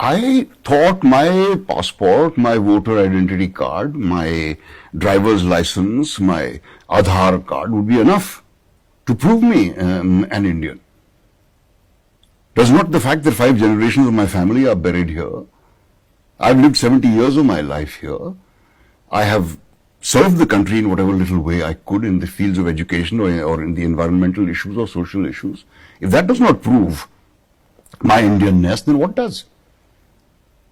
I thought my passport, my voter identity card, my driver's license, my Aadhaar card would be enough to prove me an Indian. Does not the fact that 5 generations of my family are buried here? I've lived 70 years of my life here. I have served the country in whatever little way I could in the fields of education or in the environmental issues or social issues. If that does not prove my Indianness, then what does?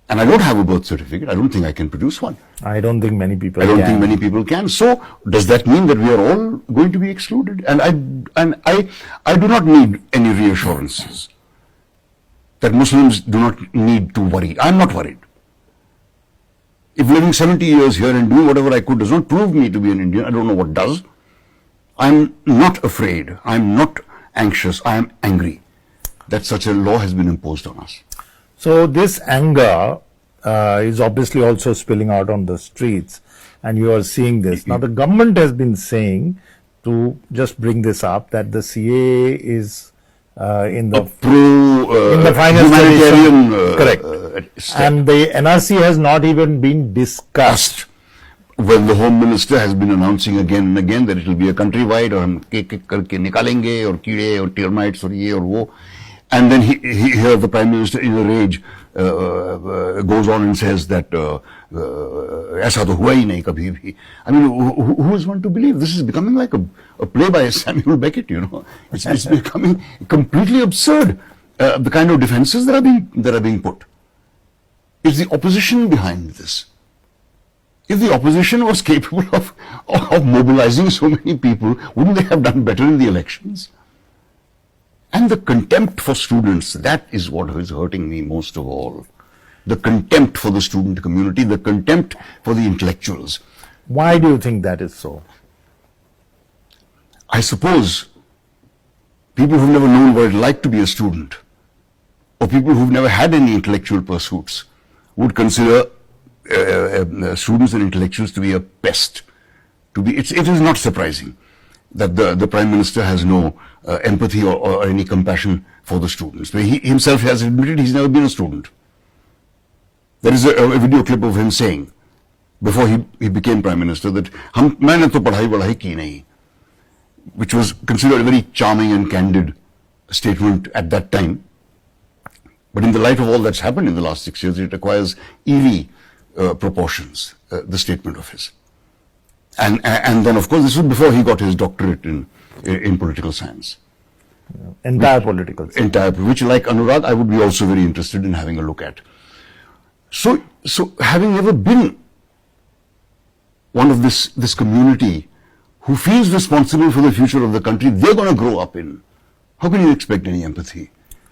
And I don't have a birth certificate. I don't think I can produce one. I don't think many people can. I don't think many people can. So does that mean that we are all going to be excluded? And I do not need any reassurances that Muslims do not need to worry. I'm not worried. If living 70 years here and doing whatever I could does not prove me to be an Indian, I don't know what does. I'm not afraid. I'm not anxious. I am angry that such a law has been imposed on us. So this anger is obviously also spilling out on the streets, and you are seeing this. Now the government has been saying, to just bring this up, that the CAA is in the final humanitarian correct, and the NRC has not even been discussed. When the Home Minister has been announcing again and again that it will be a countrywide, or hum ek karke nikalenge, or keede, or termites, or ye or wo. And then here the Prime Minister in a rage goes on and says that aisa to hua hi nahi kabhi bhi. I mean, who is one to believe? This is becoming like a play by Samuel Beckett, you know. It's becoming completely absurd, the kind of defenses that are being put. It's the opposition behind this. If the opposition was capable of mobilizing so many people, wouldn't they have done better in the elections? And the contempt for students, that is what is hurting me most of all. The contempt for the student community, the contempt for the intellectuals. Why do you think that is so? I suppose people who've never known what it's like to be a student, or people who've never had any intellectual pursuits, would consider students and intellectuals to be a pest. It is not surprising that the Prime Minister has no empathy or any compassion for the students. He himself has admitted he's never been a student. There is a video clip of him saying, before he became Prime Minister, that maine to padhai ki nahi, which was considered a very charming and candid statement at that time. But in the light of all that's happened in the last 6 years, it acquires eerie proportions, the statement of his. And then, of course, this was before he got his doctorate in political science. Entire political science. Which, like Anurag, I would be also very interested in having a look at. So having never been one of this community who feels responsible for the future of the country they're going to grow up in, how can you expect any empathy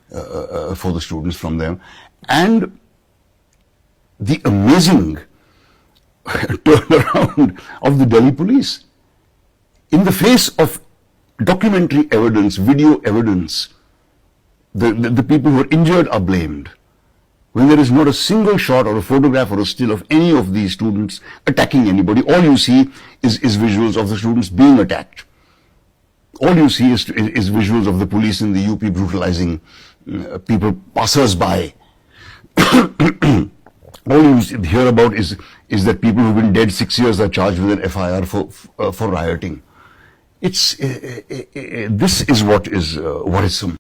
for the students from them? And the amazing turnaround of the Delhi police in the face of documentary evidence, video evidence, the people who are injured are blamed, when there is not a single shot or a photograph or a still of any of these students attacking anybody. All you see is visuals of the students being attacked. All you see is visuals of the police in the UP brutalizing people, passers-by. All you hear about is that people who've been dead 6 years are charged with an FIR for rioting. This is what is worrisome.